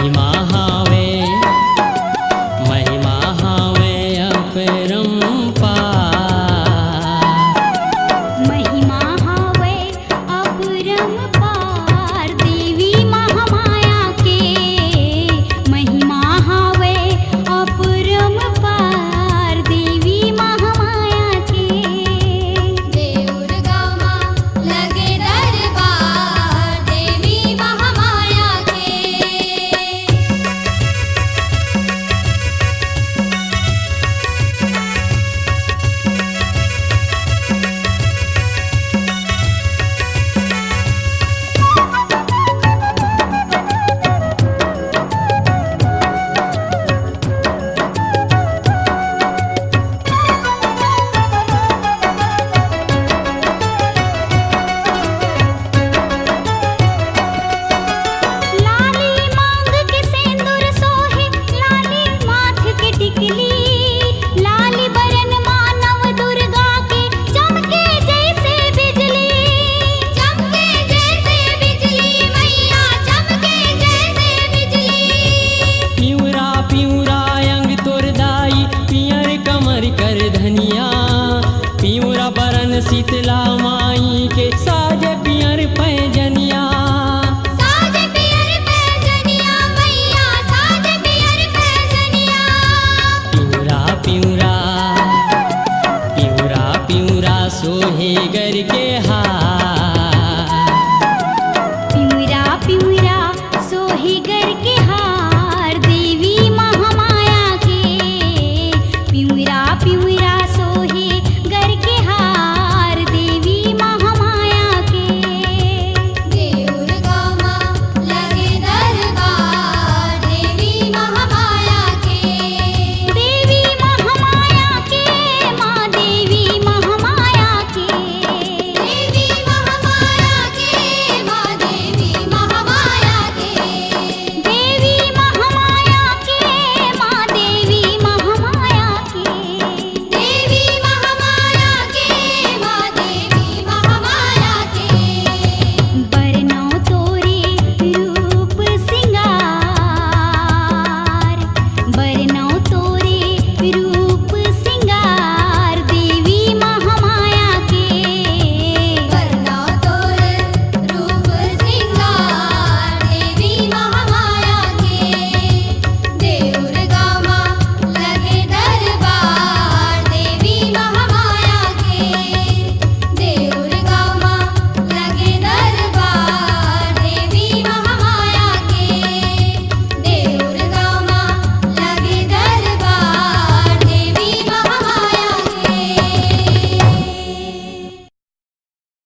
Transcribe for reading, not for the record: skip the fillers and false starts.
महिमा हावे अपरंपार। महिमा हावे अपरंपार देवी महामाया के। महिमा हावे अपरंपार देवी महामाया के। देऊर गामा लगे दरबार देवी महामाया के। लाली मांग के सिंदूर सोहे लाली माथ के टिकली। लाली बरन मानव दुर्गा के चमके जैसे बिजली। चमके जैसे बिजली मैया चमके जैसे बिजली। पिउरा पिउरा अंग तोर दाई पियर कमर कर धनिया। पिउरा बरन शीतला माई के सा